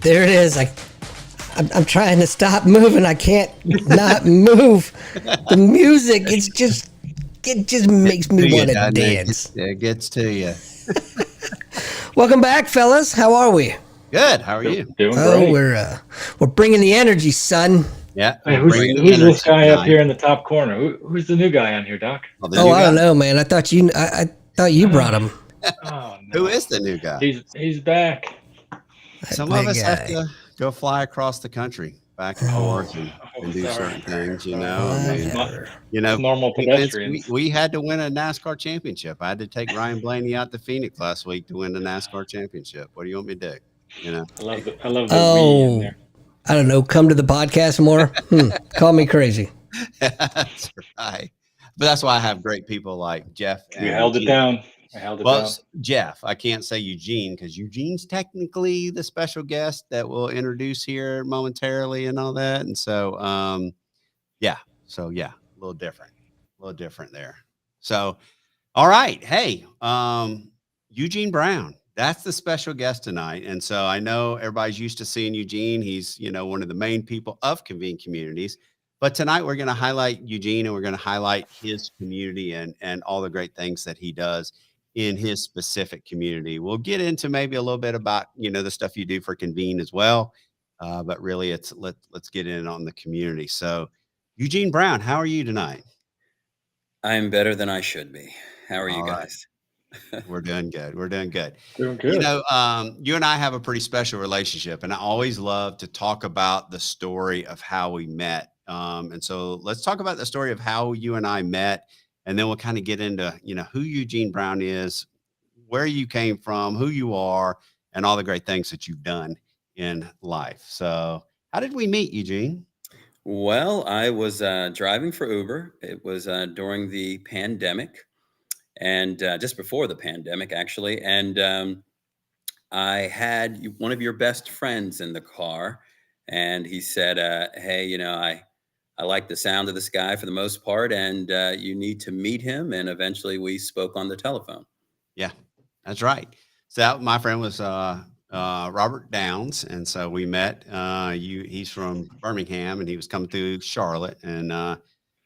There it is. I'm trying to stop moving. I can't not move. The music, it just makes me want to dance. It gets to you. Welcome back, fellas. How are we? Good. How are you? Doing Oh, great. we're bringing the energy, son. Yeah. Hey, who's this guy up here in the top corner? Who's the new guy on here, Doc? Oh, I don't know, man. I thought you brought him. Oh no. Who is the new guy? He's back. Some of us have to go fly across the country back and forth and do certain things, you know. I mean, normal pedestrians. We had to win a NASCAR championship. I had to take Ryan Blaney out to Phoenix last week to win the NASCAR championship. What do you want me to do? You know, I love the we in there. I don't know. Come to the podcast more. Call me crazy. That's right. But that's why I have great people like Jeff. We held it down. Jeff, I can't say Eugene because Eugene's technically the special guest that we'll introduce here momentarily and all that. And so, a little different there. So, all right. Hey, Eugene Brown, that's the special guest tonight. And so I know everybody's used to seeing Eugene. He's, one of the main people of Convene Communities. But tonight we're going to highlight Eugene and we're going to highlight his community and all the great things that he does in his specific community. We'll get into maybe a little bit about, the stuff you do for Convene as well. But really let's get in on the community. So Eugene Brown, how are you tonight? I'm better than I should be. How are you guys? Right. We're doing good. Doing good. You and I have a pretty special relationship, and I always love to talk about the story of how we met. And so let's talk about the story of how you and I met, and then we'll kind of get into, who Eugene Brown is, where you came from, who you are, and all the great things that you've done in life. So how did we meet, Eugene? Well, I was driving for Uber. It was during the pandemic and just before the pandemic, actually. And I had one of your best friends in the car, and he said, hey, I like the sound of this guy for the most part, and you need to meet him. And eventually we spoke on the telephone. Yeah, that's right. So my friend was Robert Downs. And so we met. He's from Birmingham, and he was coming through Charlotte. And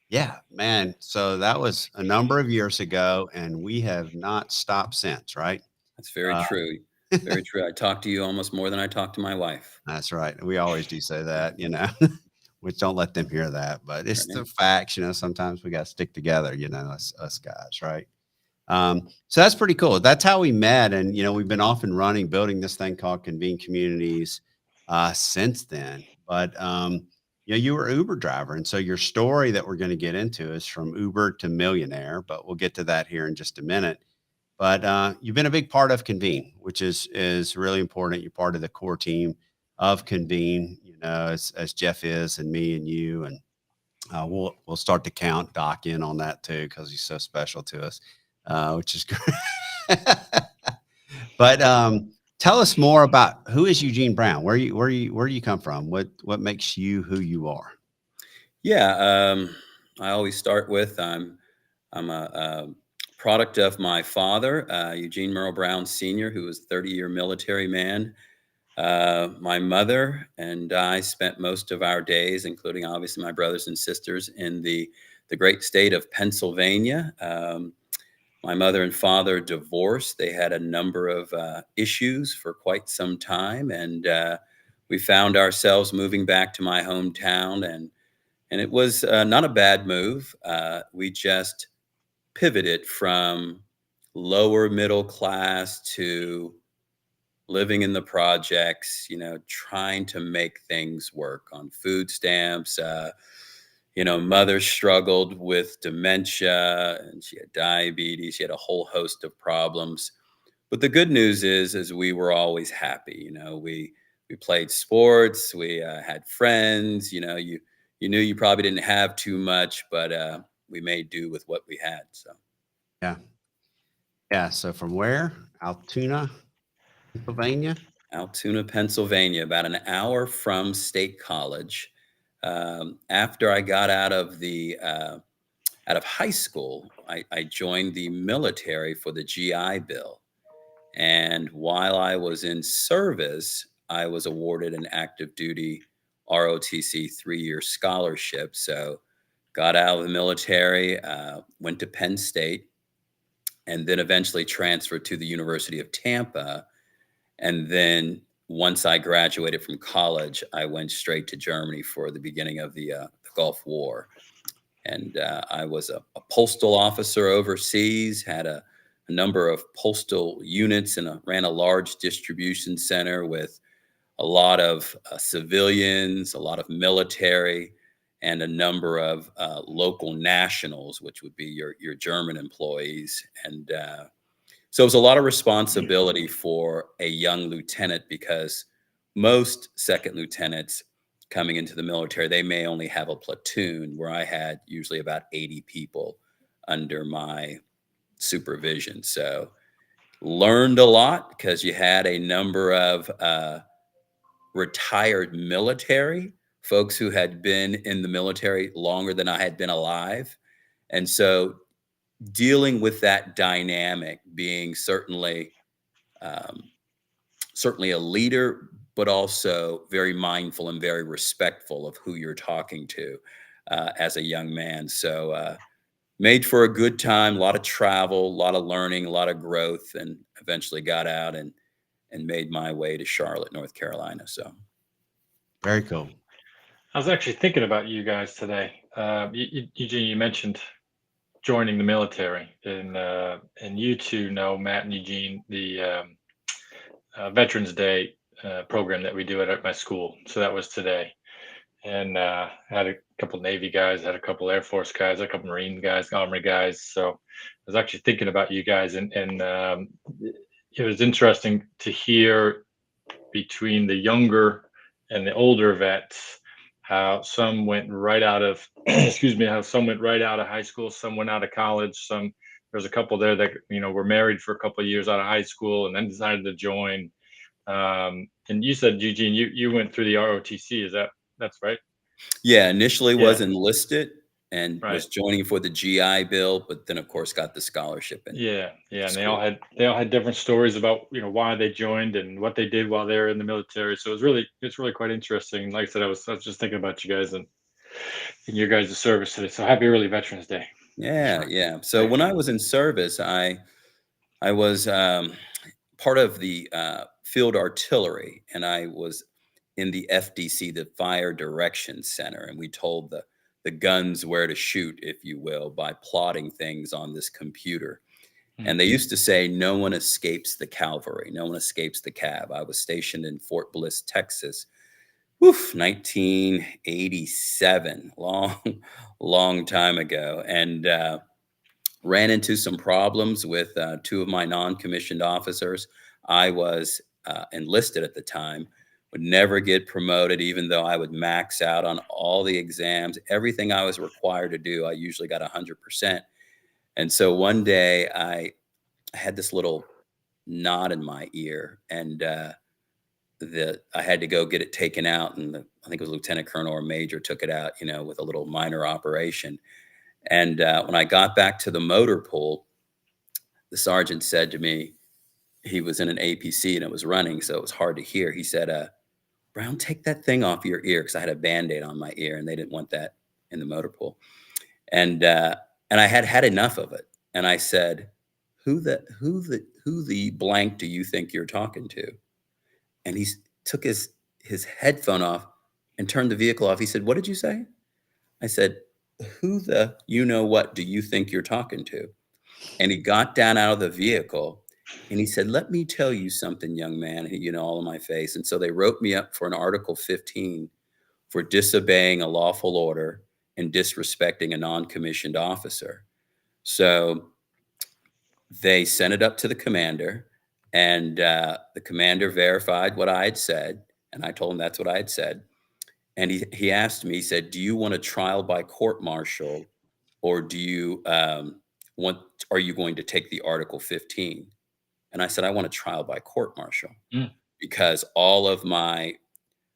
yeah, man. So that was a number of years ago, and we have not stopped since, right? That's very true. Very true. I talk to you almost more than I talk to my wife. That's right. We always do say that, which don't let them hear that, but it's the facts, sometimes we got to stick together, us guys. Right. So that's pretty cool. That's how we met. And, we've been off and running, building this thing called Convene Communities, since then. But, you were an Uber driver. And so your story that we're going to get into is from Uber to Millionaire, but we'll get to that here in just a minute. But you've been a big part of Convene, which is really important. You're part of the core team of Convene, as Jeff is, and me and you. And we'll start to count Doc in on that too, because he's so special to us, which is great. But tell us more about who is Eugene Brown. Where do you come from? What makes you who you are? Yeah, I always start with I'm a product of my father, Eugene Merle Brown Sr., who was a 30-year military man. My mother and I spent most of our days, including obviously my brothers and sisters, in the great state of Pennsylvania. My mother and father divorced. They had a number of issues for quite some time, and we found ourselves moving back to my hometown, and it was not a bad move. We just pivoted from lower middle class to living in the projects, trying to make things work on food stamps. Mother struggled with dementia, and she had diabetes. She had a whole host of problems. But the good news is we were always happy. We played sports. We had friends. You knew you probably didn't have too much, but we made do with what we had. So, yeah. So from where? Altoona, Pennsylvania. Altoona, Pennsylvania, about an hour from State College. After I got out of high school, I joined the military for the GI Bill. And while I was in service, I was awarded an active duty ROTC 3-year scholarship. So got out of the military, went to Penn State, and then eventually transferred to the University of Tampa. And then once I graduated from college, I went straight to Germany for the beginning of the Gulf War. And I was a postal officer overseas, had a number of postal units, and ran a large distribution center with a lot of civilians, a lot of military, and a number of local nationals, which would be your German employees. And so it was a lot of responsibility for a young lieutenant, because most second lieutenants coming into the military, they may only have a platoon, where I had usually about 80 people under my supervision. So learned a lot, because you had a number of retired military folks who had been in the military longer than I had been alive. And so dealing with that dynamic, being um, certainly a leader, but also very mindful and very respectful of who you're talking to as a young man. So made for a good time, a lot of travel, a lot of learning, a lot of growth, and eventually got out and made my way to Charlotte, North Carolina. So Very cool. I was actually thinking about you guys today. Eugene, you mentioned joining the military, and you two know, Matt and Eugene, the Veterans Day program that we do at my school. So that was today, and had a couple Navy guys, had a couple Air Force guys, a couple Marine guys, Army guys. So I was actually thinking about you guys, and it was interesting to hear between the younger and the older vets how some went right out of excuse me, how some went right out of high school, some went out of college, some there's a couple there that were married for a couple of years out of high school and then decided to join. And you said, Eugene, you went through the ROTC. That's right? yeah, initially Yeah, was enlisted and right. was joining for the GI Bill, but then of course got the scholarship in Yeah, and school. they all had different stories about why they joined and what they did while they were in the military. So it's really quite interesting. Like I said, I was just thinking about you guys and in your guys' service today. So happy early Veterans Day. For Yeah, sure. yeah. So when I was in service, I was part of the field artillery, and I was in the FDC, the Fire Direction Center, and we told the guns where to shoot, if you will, by plotting things on this computer. Hmm. And they used to say, no one escapes the cavalry, no one escapes the cav. I was stationed in Fort Bliss, Texas. Woof, 1987, long time ago, and ran into some problems with two of my non-commissioned officers. I was enlisted at the time, would never get promoted, even though I would max out on all the exams. Everything I was required to do, I usually got 100%. And so one day I had this little knot in my ear, and I had to go get it taken out. And I think it was lieutenant colonel or major took it out, with a little minor operation. And when I got back to the motor pool, the sergeant said to me, he was in an APC and it was running, so it was hard to hear. He said, Brown, take that thing off your ear, because I had a Band-Aid on my ear and they didn't want that in the motor pool. And I had had enough of it. And I said, who the blank do you think you're talking to? And he took his headphone off and turned the vehicle off. He said, what did you say? I said, who the what do you think you're talking to? And he got down out of the vehicle and he said, let me tell you something, young man, all in my face. And so they wrote me up for an Article 15 for disobeying a lawful order and disrespecting a non-commissioned officer. So they sent it up to the commander, and the commander verified what I had said. And I told him that's what I had said. And he asked me, he said, do you want a trial by court-martial, or do you are you going to take the Article 15? And I said, I want a trial by court-martial, Mm. because all of my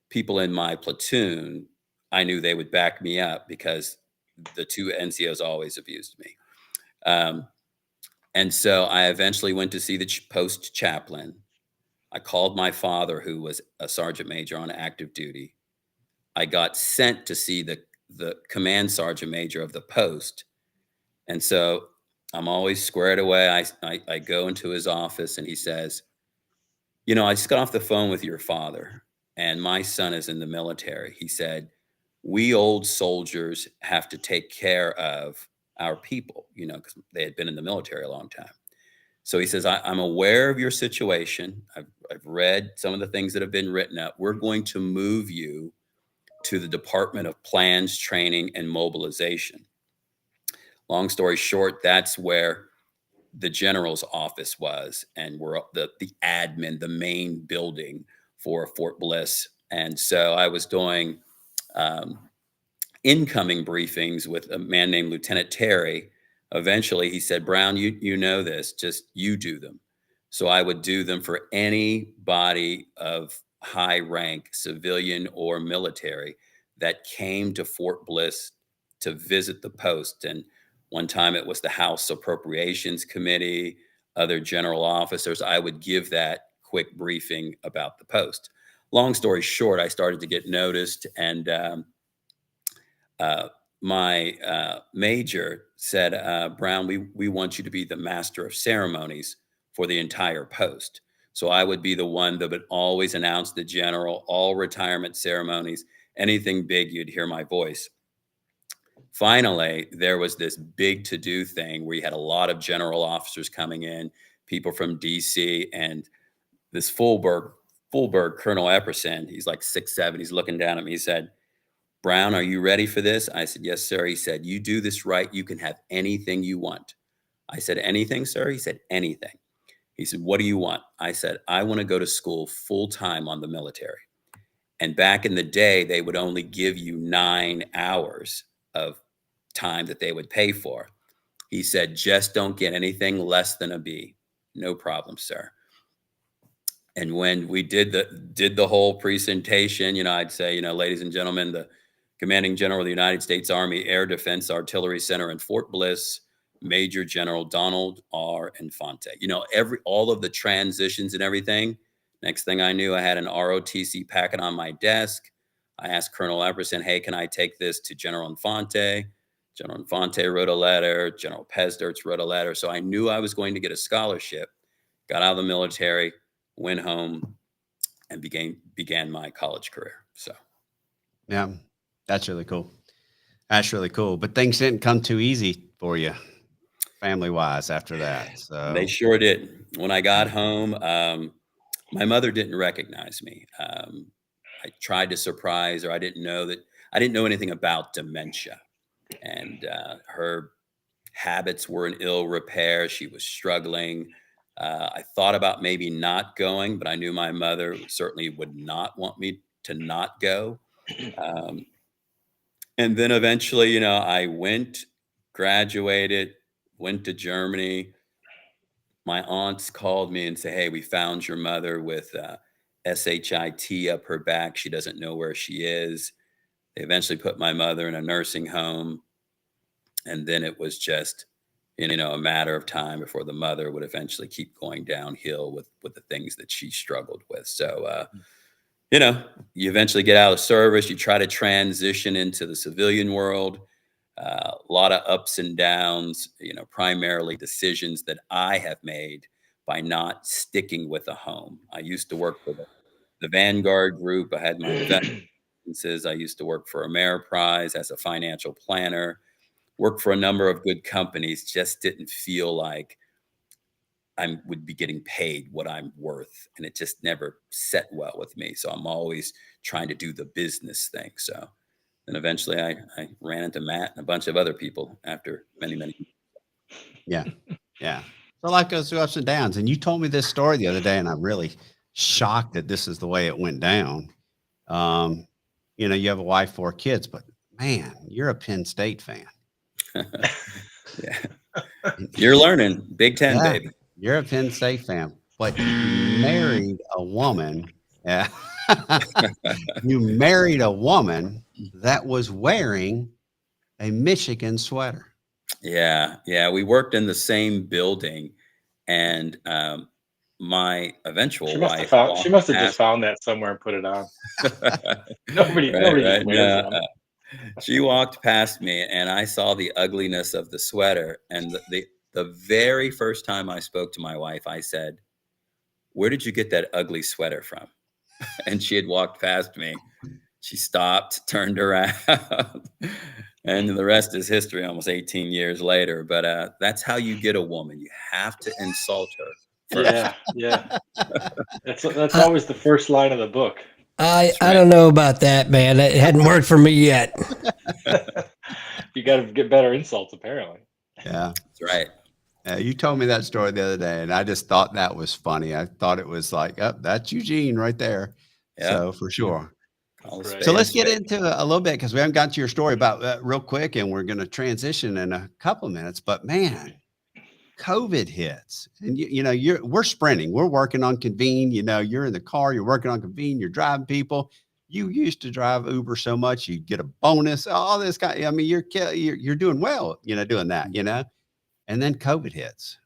people in my platoon, I knew they would back me up, because the two NCOs always abused me. And so I eventually went to see the post chaplain. I called my father, who was a sergeant major on active duty. I got sent to see the command sergeant major of the post. And so I'm always squared away. I go into his office and he says, you know, I just got off the phone with your father, and my son is in the military. He said, we old soldiers have to take care of our people, you know, because they had been in the military a long time. So he says, I'm aware of your situation. I've read some of the things that have been written up. We're going to move you to the Department of Plans, Training, and Mobilization. Long story short, that's where the general's office was, and we're the admin, the main building for Fort Bliss. And so I was doing um, incoming briefings with a man named Lieutenant Terry. Eventually, he said, Brown, you know this, just you do them. So I would do them for anybody of high rank, civilian or military, that came to Fort Bliss to visit the post. And one time it was the House Appropriations Committee, other general officers. I would give that quick briefing about the post. Long story short, I started to get noticed, and my major said, Brown, we want you to be the master of ceremonies for the entire post. So I would be the one that would always announce the general, all retirement ceremonies, anything big, you'd hear my voice. Finally, there was this big to-do thing where you had a lot of general officers coming in, people from DC, and this Fulberg Colonel Epperson, he's like 6'7", he's looking down at me, he said, Brown, are you ready for this? I said, yes, sir. He said, you do this right, you can have anything you want. I said, anything, sir? He said, anything. He said, what do you want? I said, I want to go to school full time on the military. And back in the day, they would only give you 9 hours of time that they would pay for. He said, just don't get anything less than a B. No problem, sir. And when we did the whole presentation, you know, I'd say, you know, ladies and gentlemen, the Commanding General of the United States Army Air Defense Artillery Center in Fort Bliss, Major General Donald R. Infante. You know, all of the transitions and everything. Next thing I knew, I had an ROTC packet on my desk. I asked Colonel Epperson, hey, can I take this to General Infante? General Infante wrote a letter. General Pezdertz wrote a letter. So I knew I was going to get a scholarship. Got out of the military, went home, and began my college career. So, yeah, that's really cool. That's really cool. But things didn't come too easy for you, family wise, after that. So they sure did. When I got home, my mother didn't recognize me. I tried to surprise her. I didn't know anything about dementia, and her habits were in ill repair. She was struggling. I thought about maybe not going, but I knew my mother certainly would not want me to not go. And then eventually, you know, I graduated, went to Germany. My aunts called me and said, hey, we found your mother with SHIT up her back. She doesn't know where she is. They eventually put my mother in a nursing home. And then it was just, you know, a matter of time before the mother would eventually keep going downhill with the things that she struggled with. So, you know, you eventually get out of service, you try to transition into the civilian world, a lot of ups and downs, you know, primarily decisions that I have made by not sticking with a home. I used to work for the Vanguard Group. I had my investments. I used to work for Ameriprise as a financial planner, worked for a number of good companies, just didn't feel like I would be getting paid what I'm worth. And it just never set well with me. So I'm always trying to do the business thing. So then eventually I ran into Matt and a bunch of other people after many, many years. yeah, yeah. So life goes through ups and downs. And you told me this story the other day, and I'm really shocked that this is the way it went down. You know, you have a wife, 4 kids, but man, you're a Penn State fan. Yeah. You're learning. Big Ten, Yeah, baby. you're a Penn State fan, but you married a woman. Yeah. You married a woman that was wearing a Michigan sweater. Yeah. Yeah. We worked in the same building, and my eventual She must have wife found. She walked must have just past. found that somewhere and put it on. Right, Nobody just right. wears No, them. she walked past me, and I saw the ugliness of the sweater. And the very first time I spoke to my wife, I said, "Where did you get that ugly sweater from?" And she had walked past me. She stopped, turned around, and the rest is history. Almost 18 years later, but that's how you get a woman. You have to insult her first. Yeah, yeah. That's I, always the first line of the book. That's I right. don't know about that, man. It hadn't worked for me yet. You got to get better insults, apparently. Yeah. That's right. You told me that story the other day, and I just thought that was funny. I thought it was like, oh, that's Eugene right there. Yeah. So for sure. That's Call a great. So spade a let's get spade. into a little bit because we haven't got to your story about that real quick, and we're going to transition in a couple of minutes. But man, COVID hits, and we're sprinting. We're working on Convene. You're in the car, you're working on Convene, you're driving people. You used to drive Uber so much, you get a bonus, all this kind. I mean, you're doing well, doing that, and then COVID hits.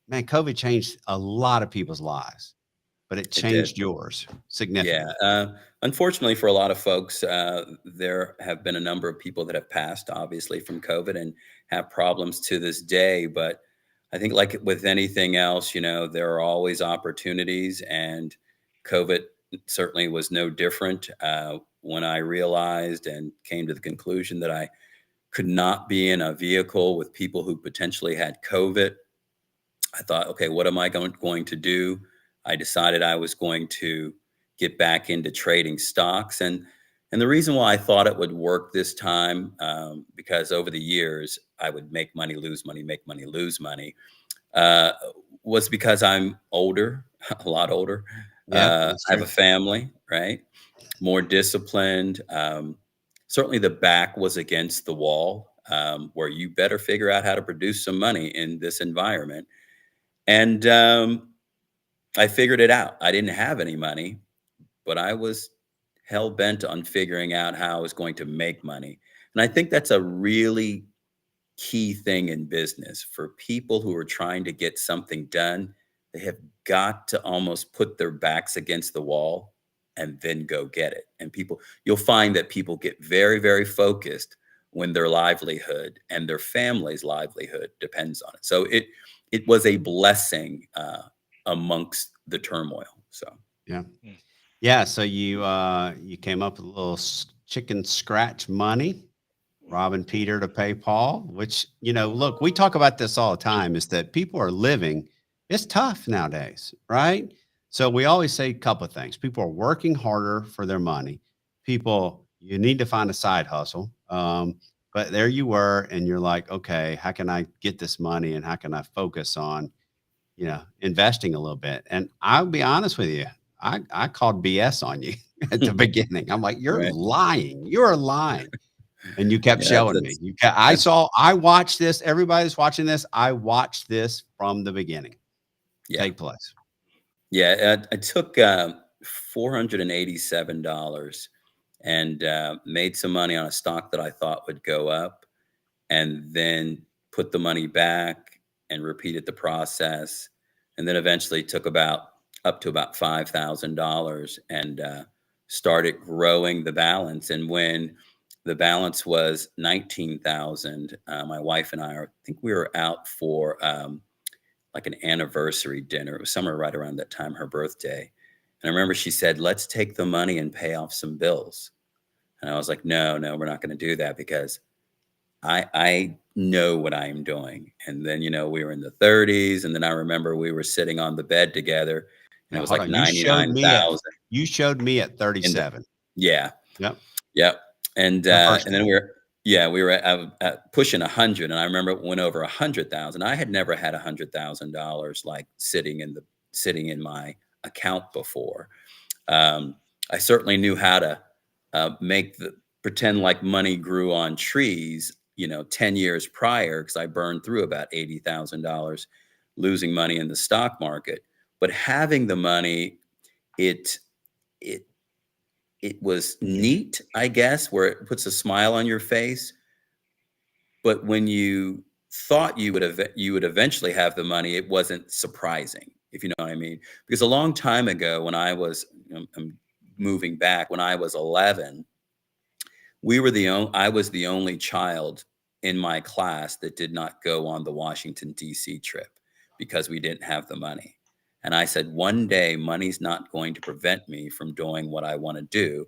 Man, COVID changed a lot of people's lives, but it It did. changed yours Yeah. significantly. Unfortunately, for a lot of folks, there have been a number of people that have passed, obviously, from COVID and have problems to this day. But I think, like with anything else, there are always opportunities, and COVID certainly was no different. When I realized and came to the conclusion that I could not be in a vehicle with people who potentially had COVID, I thought, okay, what am I going to do? I decided I was going to get back into trading stocks, and the reason why I thought it would work this time, because over the years I would make money, lose money, make money, lose money, uh, was because I'm older, a lot older. Yeah, that's I have a true. family, right? More disciplined. Certainly, the back was against the wall, where you better figure out how to produce some money in this environment. And I figured it out. I didn't have any money, but I was hell bent on figuring out how I was going to make money. And I think that's a really key thing in business for people who are trying to get something done. They have got to almost put their backs against the wall and then go get it. And you'll find that people get very, very focused when their livelihood and their family's livelihood depends on it. So it was a blessing amongst the turmoil. So Yeah. Mm. Yeah. So you came up with a little chicken scratch money, robbing Peter to pay Paul, which, look, we talk about this all the time, is that people are living, it's tough nowadays, right? So we always say a couple of things. People are working harder for their money. You need to find a side hustle. But there you were, and you're like, okay, how can I get this money and how can I focus on, investing a little bit? And I'll be honest with you, I called BS on you at the beginning. I'm like, you're right. lying. You're lying. And you kept Yeah, showing me. that's I watched this. Everybody's watching this. I watched this from the beginning yeah. take place. Yeah, I took $487 and made some money on a stock that I thought would go up, and then put the money back and repeated the process, and then eventually took up to about $5,000 and started growing the balance. And when the balance was 19,000, my wife and I think we were out for like an anniversary dinner. It was somewhere right around that time, her birthday. And I remember she said, "Let's take the money and pay off some bills." And I was like, no, we're not going to do that because I know what I am doing. And then, we were in the 30s. And then I remember we were sitting on the bed together and it Now, was hold like on. You showed me at in the, 37. yeah. Yep. Yep. And The first then one. we were at pushing 100. And I remember it went over 100,000. I had never had $100,000 like sitting in my account before. I certainly knew how to pretend like money grew on trees, 10 years prior, because I burned through about $80,000 losing money in the stock market. But having the money, it it was neat, I guess, where it puts a smile on your face. But when you thought you would eventually have the money, it wasn't surprising. if you know what I mean. Because a long time ago, when I was, I'm moving back, when I was 11, I was the only child in my class that did not go on the Washington, D.C. trip because we didn't have the money. And I said, one day, money's not going to prevent me from doing what I want to do.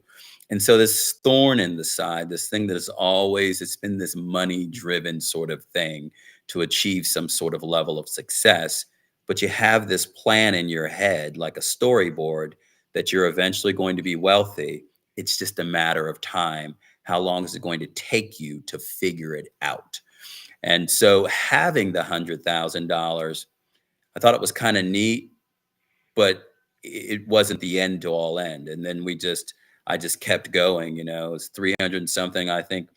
And so this thorn in the side, this thing that is always, it's been this money driven sort of thing to achieve some sort of level of success. But you have this plan in your head, like a storyboard, that you're eventually going to be wealthy. It's just a matter of time. How long is it going to take you to figure it out? And so having the $100,000, I thought it was kind of neat, but it wasn't the end to all end. And then I just kept going, you know, it was 300 and something. I think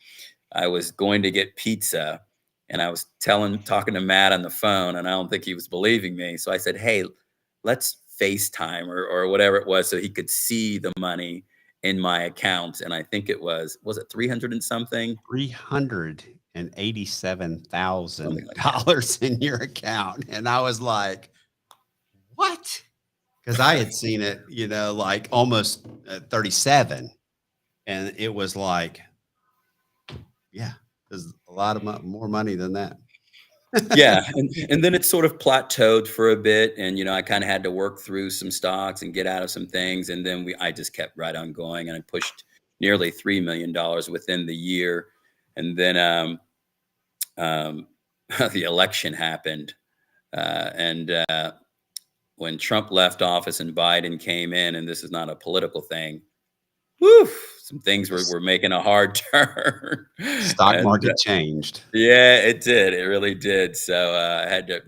I was going to get pizza, and I was talking to Matt on the phone, and I don't think he was believing me. So I said, hey, let's FaceTime or whatever it was so he could see the money in my account. And I think was it 300 and something? $387,000 in your account. And I was like, what? Because I had seen it, you know, like almost 37. And it was like, yeah, there's a lot of more money than that. Yeah. And then it sort of plateaued for a bit. And, you know, I kind of had to work through some stocks and get out of some things. And then I just kept right on going, and I pushed nearly $3 million within the year. And then the election happened. When Trump left office and Biden came in, and this is not a political thing, whew, some things were making a hard turn. Stock market changed. Yeah, it did. It really did. So I had to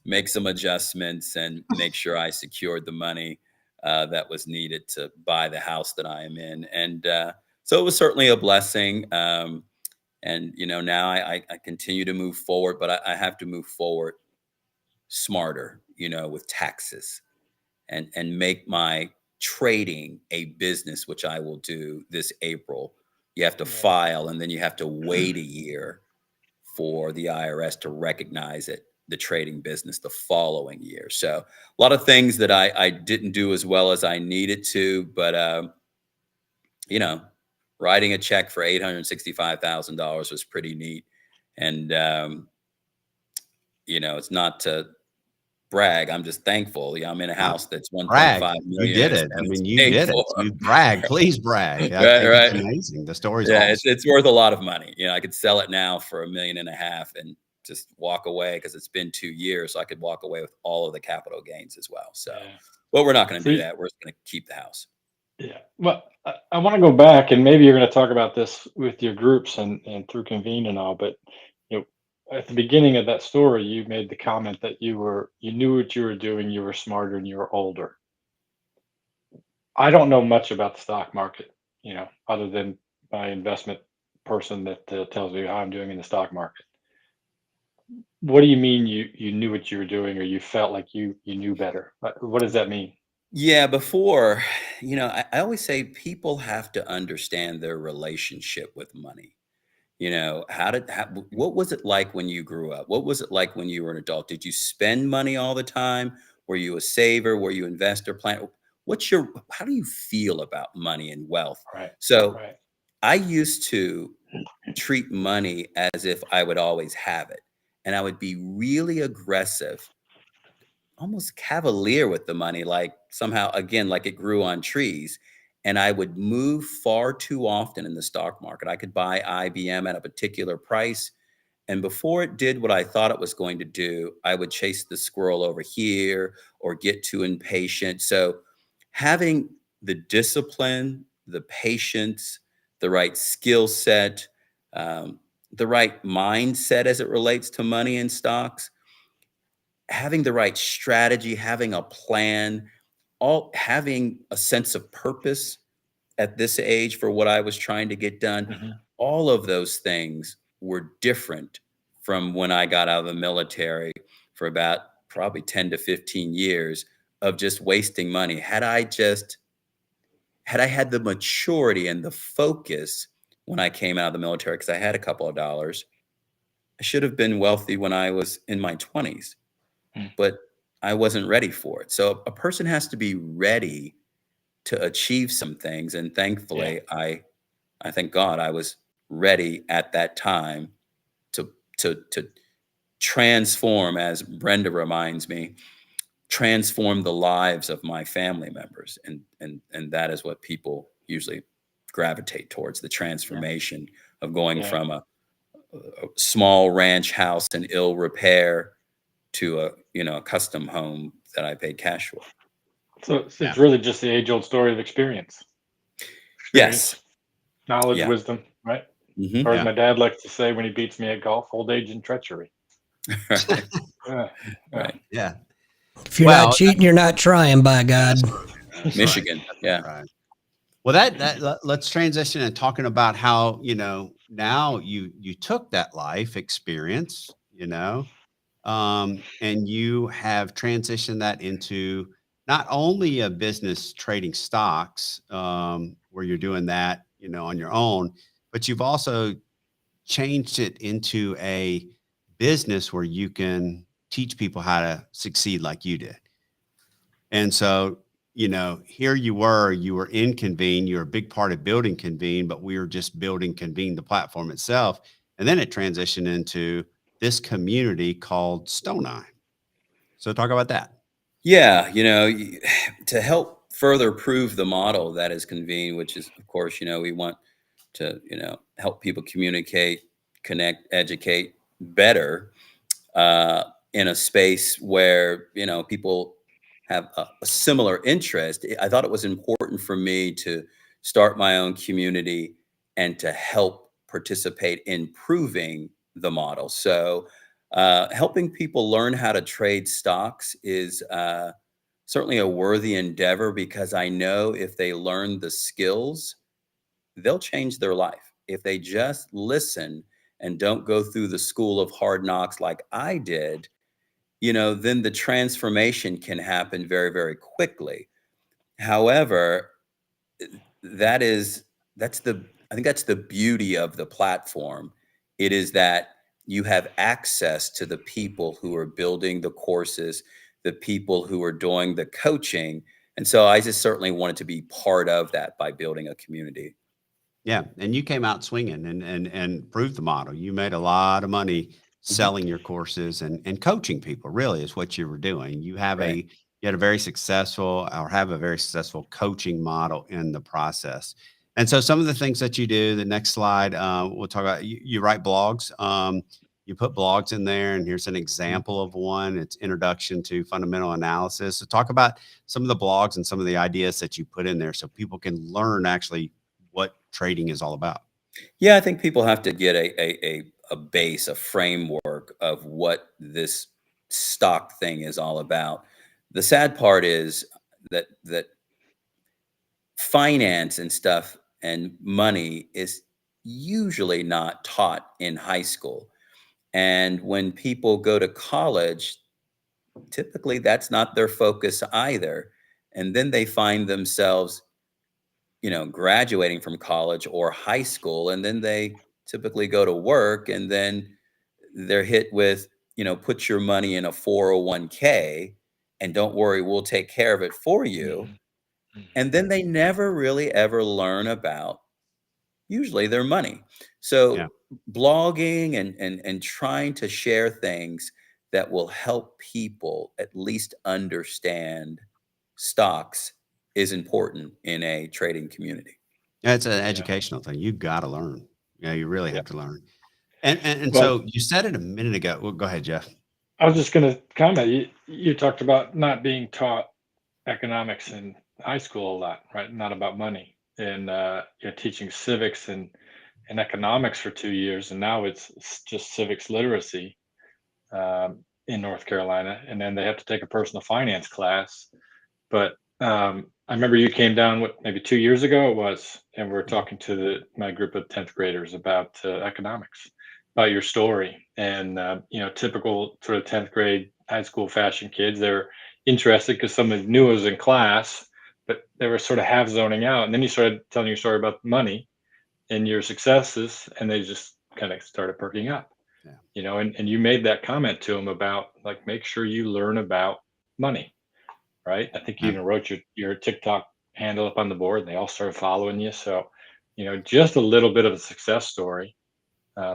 make some adjustments and make sure I secured the money that was needed to buy the house that I am in. And so it was certainly a blessing. And, you know, now I continue to move forward, but I have to move forward smarter, you know, with taxes and make my trading a business, which I will do this April. You have to file, and then you have to wait a year for the IRS to recognize it, the trading business, the following year. So a lot of things that I didn't do as well as I needed to, but you know, writing a check for $865,000 was pretty neat. And you know, it's not to brag. I'm just thankful. Yeah, I'm in a house that's 1.5 million. You did it. I mean, you did it. You brag. Please brag. I think it's amazing. The story's awesome. It's worth a lot of money. You know, I could sell it now for $1.5 million and just walk away, because it's been 2 years. So I could walk away with all of the capital gains as well. So, but we're not going to do that. We're just going to keep the house. Yeah. Well, I want to go back, and maybe you're going to talk about this with your groups and through Convene and all, but you know, at the beginning of that story, you made the comment that you knew what you were doing, you were smarter, and you were older. I don't know much about the stock market, you know, other than my investment person that tells me how I'm doing in the stock market. What do you mean you knew what you were doing, or you felt like you knew better? What does that mean? Yeah, before, you know, I always say people have to understand their relationship with money. You know, what was it like when you grew up? What was it like when you were an adult? Did you spend money all the time? Were you a saver? Were you investor plan? How do you feel about money and wealth? Right. So Right. I used to treat money as if I would always have it. And I would be really aggressive, almost cavalier with the money, like somehow, again, like it grew on trees. And I would move far too often in the stock market. I could buy IBM at a particular price, and before it did what I thought it was going to do, I would chase the squirrel over here or get too impatient. So having the discipline, the patience, the right skill set, the right mindset as it relates to money and stocks, having the right strategy, having a plan, all having a sense of purpose at this age for what I was trying to get done, Mhm. all of those things were different from when I got out of the military for about probably 10 to 15 years of just wasting money. Had I had the maturity and the focus when I came out of the military, because I had a couple of dollars, I should have been wealthy when I was in my 20s. Mm. But I wasn't ready for it. So a person has to be ready to achieve some things. And Yeah. thankfully, I thank God I was ready at that time to to transform, as Brenda reminds me, transform the lives of my family members. And that is what people usually gravitate towards, the Yeah. transformation of going Yeah. from a small ranch house in ill repair to a custom home that I paid cash for. So Yeah. it's really just the age old story of experience. Yes. Experience, knowledge, Yeah. wisdom, right? Or as Hmm. Yeah. my dad likes to say when he beats me at golf, old age and treachery. Right. Yeah. Yeah. Right. Yeah. If you're not Well, cheating, you're not trying, by God. that's right. Michigan. That's Yeah. right. Well, let's transition and talking about how, now you took that life experience, and you have transitioned that into not only a business trading stocks, where you're doing that, on your own, but you've also changed it into a business where you can teach people how to succeed like you did. And so, here you were in Convene, you're a big part of building Convene, but we were just building Convene, the platform itself. And then it transitioned into this community called Stone Eye. So talk about that. Yeah, to help further prove the model that is Convene, which is, of course, we want to, help people communicate, connect, educate better, uh, in a space where, people have a similar interest. I thought it was important for me to start my own community and to help participate in proving the model. So, helping people learn how to trade stocks is certainly a worthy endeavor, because I know if they learn the skills, they'll change their life. If they just listen and don't go through the school of hard knocks like I did, then the transformation can happen very, very quickly. However, that is that's the I think that's the beauty of the platform. It is that you have access to the people who are building the courses, the people who are doing the coaching. And so I just certainly wanted to be part of that by building a community. Yeah, and you came out swinging and proved the model. You made a lot of money Mhm. selling your courses and coaching people. Really, is what you were doing. Right. You had a very successful or have a very successful coaching model in the process. And so, some of the things that you do. The next slide, we'll talk about. You write blogs. You put blogs in there, and here's an Mhm. example of one. It's Introduction to Fundamental Analysis. So, talk about some of the blogs and some of the ideas that you put in there, so people can learn actually what trading is all about. Yeah, I think people have to get a base, a framework of what this stock thing is all about. The sad part is that finance and stuff and money is usually not taught in high school. And when people go to college, typically that's not their focus either. And then they find themselves, graduating from college or high school, and then they typically go to work, and then they're hit with, put your money in a 401k and don't worry, we'll take care of it for you. Mhm. Mhm. And then they never really ever learn about usually their money. Yeah. So blogging and trying to share things that will help people at least understand stocks is important in a trading community. Yeah, it's an Yeah. educational thing. You got to learn. Yeah, you really Yeah. have to learn. And Well, so you said it a minute ago. Well, go ahead, Jeff. I was just going to comment. You talked about not being taught economics in high school a lot, right? Not about money, and you're teaching civics and economics for 2 years, and now it's just civics literacy in North Carolina, and then they have to take a personal finance class. But I remember you came down what maybe 2 years ago it was, and we are talking to my group of 10th graders about economics, about your story, and typical sort of 10th grade high school fashion kids. They're interested because someone knew was in class, but they were sort of half zoning out. And then you started telling your story about money and your successes, and they just kind of started perking up. Yeah. And you made that comment to them about like make sure you learn about money, right? I think you Yeah. even wrote your TikTok handle up on the board, and they all started following you. So, just a little bit of a success story,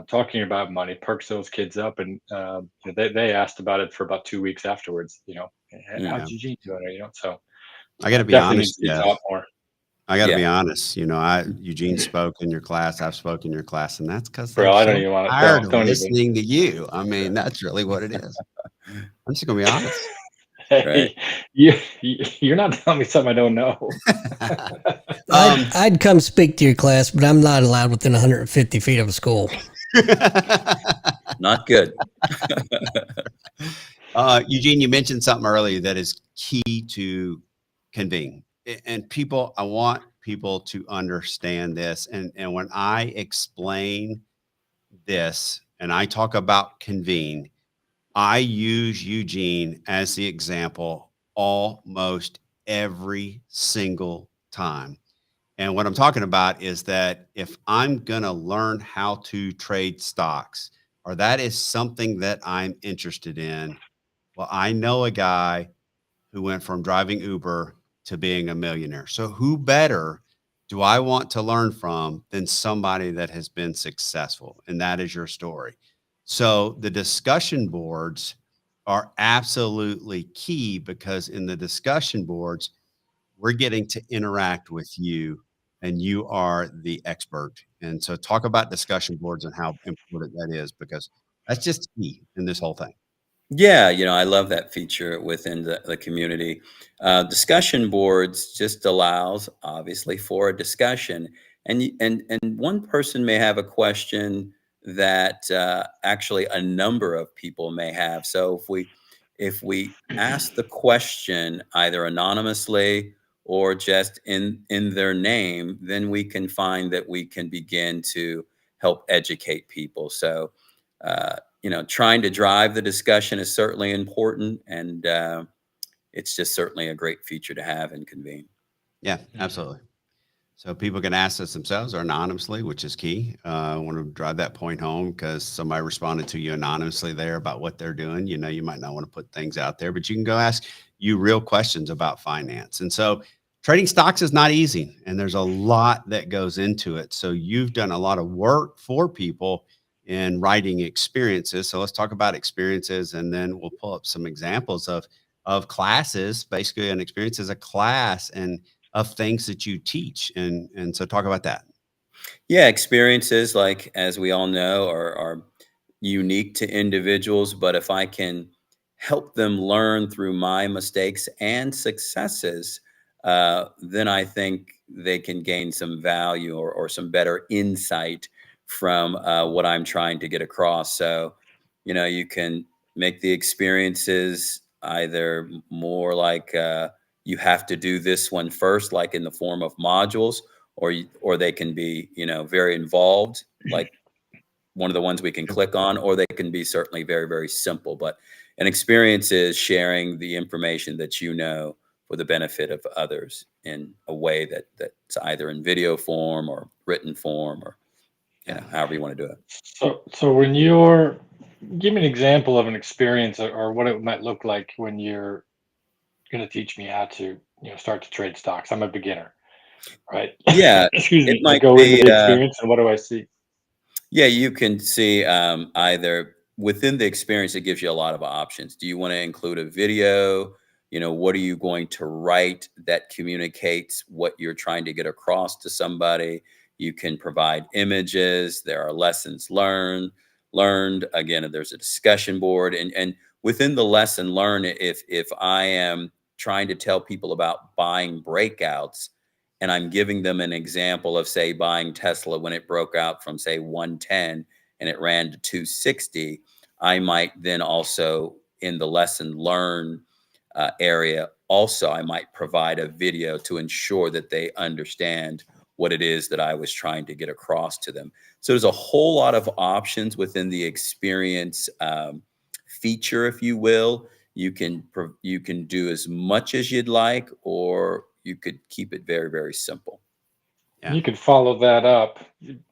talking about money perks those kids up, and they asked about it for about 2 weeks afterwards. Mm. How's Eugene doing? So I got to be definitely needs honest, to be Jeff. taught more. I got to Yeah. be honest. Eugene spoke in your class. I've spoken in your class, and that's because Bro, I'm I don't so even want to. tired of Don't even. listening to you. I mean, that's really what it is. I'm just gonna be honest. Right. Hey, you're not telling me something I don't know. I'd come speak to your class, but I'm not allowed within 150 feet of a school. Not good. Eugene, you mentioned something earlier that is key to Convene. And I want people to understand this. And when I explain this and I talk about Convene, I use Eugene as the example almost every single time. And what I'm talking about is that if I'm going to learn how to trade stocks, or that is something that I'm interested in, well, I know a guy who went from driving Uber to being a millionaire. So who better do I want to learn from than somebody that has been successful? And that is your story. So the discussion boards are absolutely key, because in the discussion boards, we're getting to interact with you, and you are the expert. And so talk about discussion boards and how important that is, because that's just key in this whole thing. Yeah, I love that feature within the community. Discussion boards just allows, obviously, for a discussion, and one person may have a question that actually a number of people may have. So if we ask the question either anonymously or just in their name, then we can find that we can begin to help educate people. So. Trying to drive the discussion is certainly important, and it's just certainly a great feature to have and Convene. Yeah, absolutely. So people can ask us themselves or anonymously, which is key. I want to drive that point home, because somebody responded to you anonymously there about what they're doing. You might not want to put things out there, but you can go ask you real questions about finance. And so trading stocks is not easy, and there's a lot that goes into it. So you've done a lot of work for people in writing experiences. So let's talk about experiences, and then we'll pull up some examples of classes. Basically, an experience is a class and of things that you teach. And so talk about that. Yeah, experiences, like as we all know, are unique to individuals, but if I can help them learn through my mistakes and successes, then I think they can gain some value or some better insight from what I'm trying to get across. So, you can make the experiences either more like you have to do this one first, like in the form of modules, or they can be, very involved, like one of the ones we can click on, or they can be certainly very, very simple. But an experience is sharing the information that for the benefit of others in a way that's either in video form or written form, or however you want to do it. So give me an example of an experience, or what it might look like when you're going to teach me how to, start to trade stocks. I'm a beginner, right? Yeah, Excuse it me. I might go into be. the experience, and what do I see? Yeah, you can see either within the experience, it gives you a lot of options. Do you want to include a video? What are you going to write that communicates what you're trying to get across to somebody? You can provide images. There are lessons learned. Again, there's a discussion board, and within the lesson learned, if I am trying to tell people about buying breakouts, and I'm giving them an example of, say, buying Tesla when it broke out from, say, 110 and it ran to 260, I might then also, in the lesson learn area, also I might provide a video to ensure that they understand what it is that I was trying to get across to them. So there's a whole lot of options within the experience feature, if you will. You can do as much as you'd like, or you could keep it very, very simple. Yeah. You can follow that up,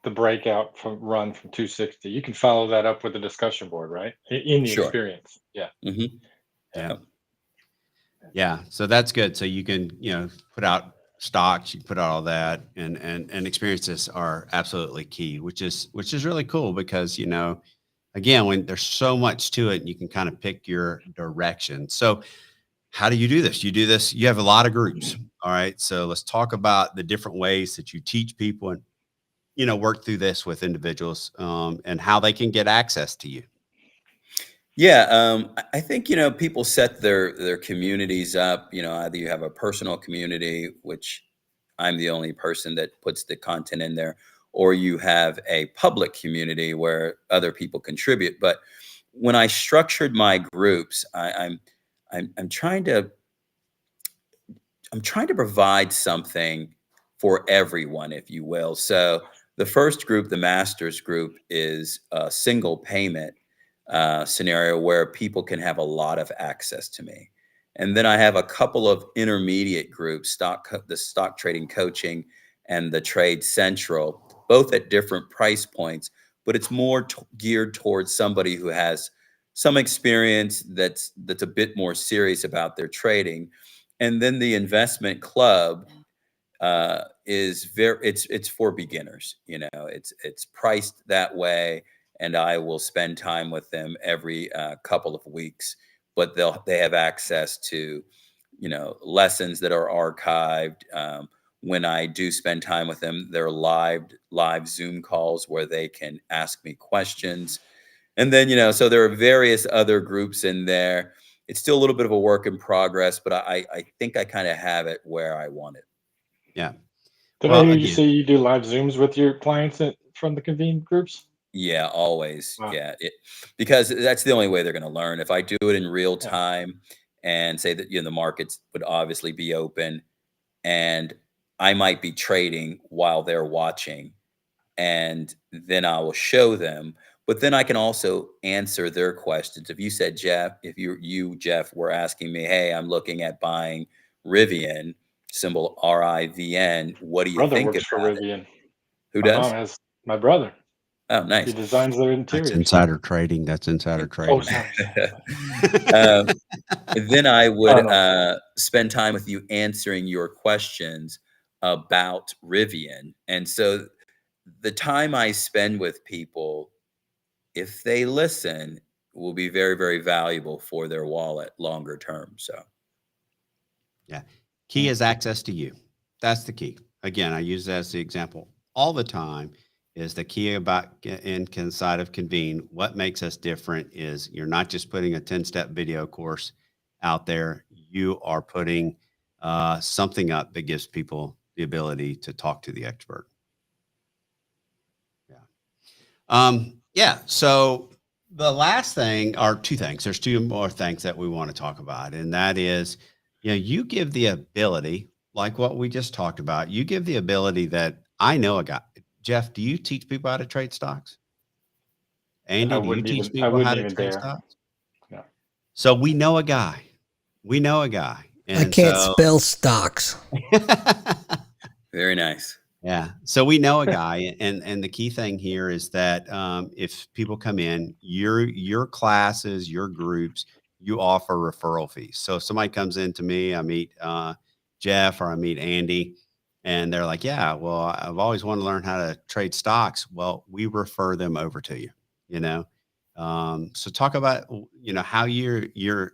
the breakout from 260. You can follow that up with a discussion board, right? In the Sure. experience. Yeah. Mm-hmm. Yeah. Yeah, so that's good. So you can, put out stocks, you can put out all that, and experiences are absolutely key, which is really cool because again, when there's so much to it, you can kind of pick your direction. So how do you do this? You do this. You have a lot of groups. All right. So let's talk about the different ways that you teach people and work through this with individuals, and how they can get access to you. Yeah, I think people set their communities up. Either you have a personal community, which I'm the only person that puts the content in there, or you have a public community where other people contribute. But when I structured my groups, I'm trying to provide something for everyone, if you will. So the first group, the masters group, is a single payment scenario where people can have a lot of access to me. And then I have a couple of intermediate groups, the stock trading coaching and the trade central, both at different price points, but it's more geared towards somebody who has some experience that's a bit more serious about their trading. And then the investment club is it's for beginners. It's priced that way, and I will spend time with them every couple of weeks. But they have access to lessons that are archived. When I do spend time with them, there are live Zoom calls where they can ask me questions. And then, so there are various other groups in there. It's still a little bit of a work in progress, but I think I kind of have it where I want it. Yeah. Did I Well, hear you again, say you do live Zooms with your clients from the Convene groups? Yeah, always. Wow. Yeah, because that's the only way they're going to learn. If I do it in real Yeah. time and say that the markets would obviously be open, and I might be trading while they're watching, and then I will show them. But then I can also answer their questions. If you said, Jeff, if Jeff were asking me, hey, I'm looking at buying Rivian, symbol RIVN, what do you Brother think works for about it? Rivian. Who My mom does? has my brother. Oh, He nice. designs their that's interiors. insider trading. That's insider Oh, trading. sorry. um, then I Oh, would no. spend time with you answering your questions about Rivian. And so the time I spend with people, if they listen, will be very, very valuable for their wallet longer term. So, Yeah. Key is access to you. That's the key. Again, I use that as the example all the time. Is the key about inside of Convene. What makes us different is you're not just putting a 10-step video course out there. You are putting something up that gives people the ability to talk to the expert. Yeah. Yeah. So the last thing are two things. There's two more things that we want to talk about. And that is, you give the ability, like what we just talked about, you give the ability that I know a guy. Jeff, do you teach people how to trade stocks? I Andy, do you wouldn't teach even I people how wouldn't to even trade dare. stocks? No. So we know a guy. We know a guy. I And can't so spell stocks. very nice. Yeah. So we know a guy, and the key thing here is that if people come in, your classes, your groups, you offer referral fees. So if somebody comes in to me, I meet Jeff or I meet Andy, and they're like, "Yeah, well, I've always wanted to learn how to trade stocks." Well, we refer them over to you. You know, so talk about how you're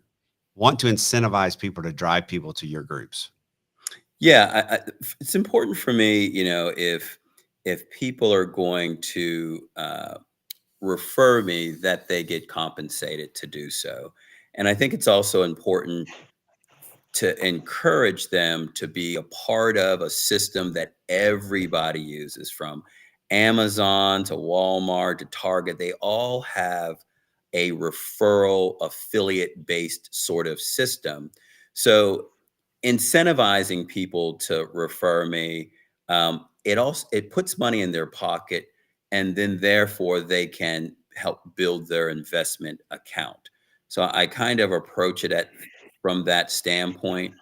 want to incentivize people to drive people to your groups. Yeah, it's important for me, if people are going to refer me, that they get compensated to do so. And I think it's also important to encourage them to be a part of a system that everybody uses, from Amazon to Walmart to Target. They all have a referral affiliate based sort of system. So incentivizing people to refer me, it puts money in their pocket, and then therefore they can help build their investment account. So I kind of approach it from that standpoint.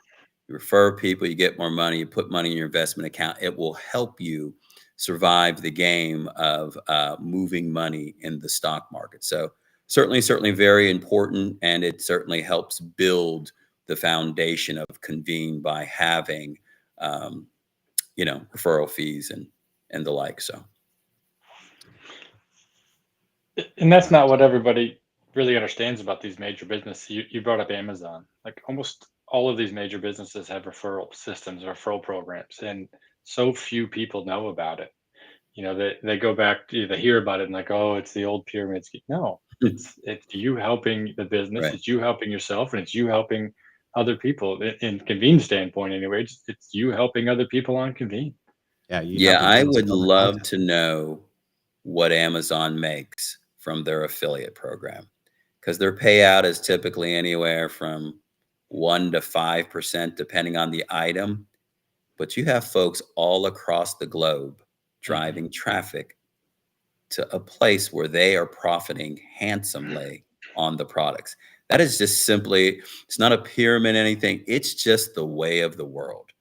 You refer people, you get more money, you put money in your investment account. It will help you survive the game of moving money in the stock market. So certainly very important, and it certainly helps build the foundation of Convene by having, referral fees and the like. So. And that's not what everybody really understands about these major businesses. You brought up Amazon. Like almost all of these major businesses have referral systems or referral programs, and so few people know about it. They go back to, they hear about it and like, oh, it's the old pyramid scheme. No, it's you helping the business, Right. it's you helping yourself, and it's you helping other people. In Convene standpoint, anyway, it's you helping other people on Convene. Yeah. You Yeah, helping I people would sell their love content. to know what Amazon makes from their affiliate program, because their payout is typically anywhere from 1 to 5%, depending on the item. But you have folks all across the globe driving traffic to a place where they are profiting handsomely on the products. That is just simply, it's not a pyramid, anything. It's just the way of the world.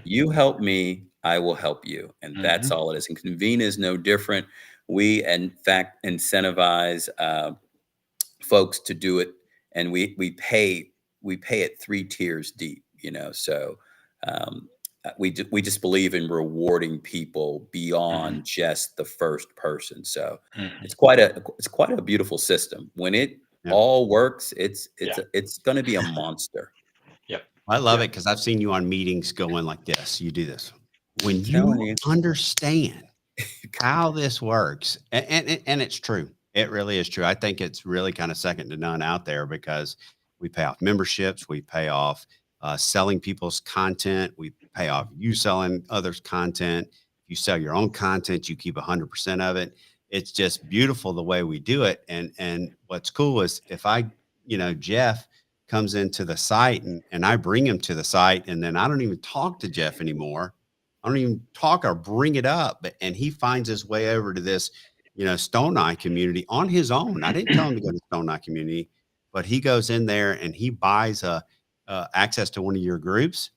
You help me, I will help you. And that's all it is. And Convene is no different. We, in fact, incentivize folks to do it. And we pay it 3 tiers deep, so we just believe in rewarding people beyond just the first person. So it's quite a beautiful system. When it Yeah. all works, it's Yeah. going to be a monster. Yep. I love it because I've seen you on meetings going like this. You do this. When Telling you you. understand how this works, and it's true. It really is true. I think it's really kind of second to none out there because we pay off memberships, we pay off selling people's content, we pay off you selling others' content. If you sell your own content, you keep 100% of it. It's just beautiful the way we do it. And what's cool is if Jeff comes into the site and I bring him to the site and then I don't even talk to Jeff anymore. I don't even talk or bring it up, and he finds his way over to this, Stone Eye community on his own. I didn't tell him to go to Stone Eye community, but he goes in there and he buys access to one of your groups.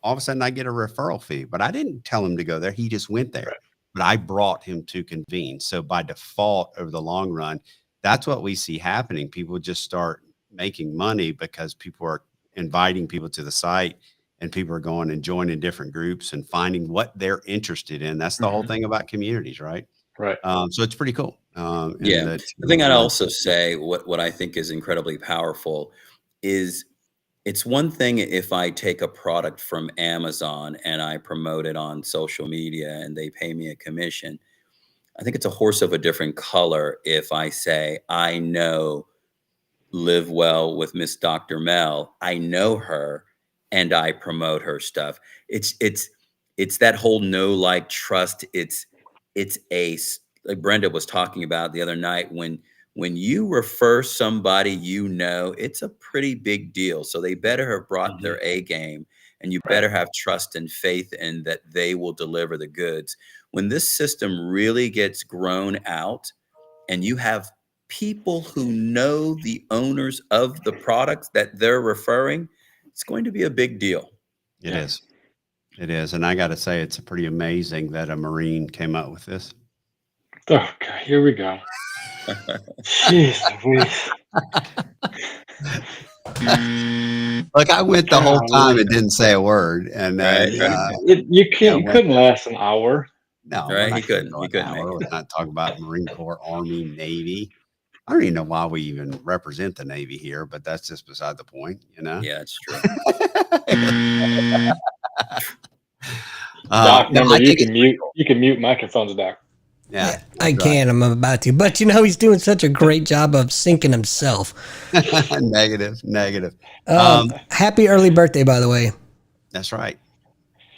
All of a sudden I get a referral fee, but I didn't tell him to go there. He just went there, but I brought him to Convene. So by default, over the long run, that's what we see happening. People just start making money because people are inviting people to the site. And people are going and joining different groups and finding what they're interested in. That's the whole thing about communities, right? Right. So it's pretty cool. The thing I'd also say, what I think is incredibly powerful is it's one thing if I take a product from Amazon and I promote it on social media and they pay me a commission. I think it's a horse of a different color if I say, I know Live Well with Miss Dr. Mel. I know her and I promote her stuff. It's that whole know, like, trust. It's like Brenda was talking about the other night, when you refer somebody, it's a pretty big deal. So they better have brought their A game, and you better have trust and faith in that they will deliver the goods. When this system really gets grown out and you have people who know the owners of the products that they're referring, it's going to be a big deal. It is. It is. And I got to say, it's pretty amazing that a Marine came up with this. Oh, God, here we go. Jeez Louise. Look, I went the whole time and didn't say a word. And then, you couldn't last an hour. No, right? He couldn't. We're not talking about Marine Corps, Army, Navy. I don't even know why we even represent the Navy here, but that's just beside the point, Yeah, it's true. Doc, remember, you can mute microphones, Doc. Yeah, I can. I'm about to. But he's doing such a great job of syncing himself. Negative. Happy early birthday, by the way. That's right.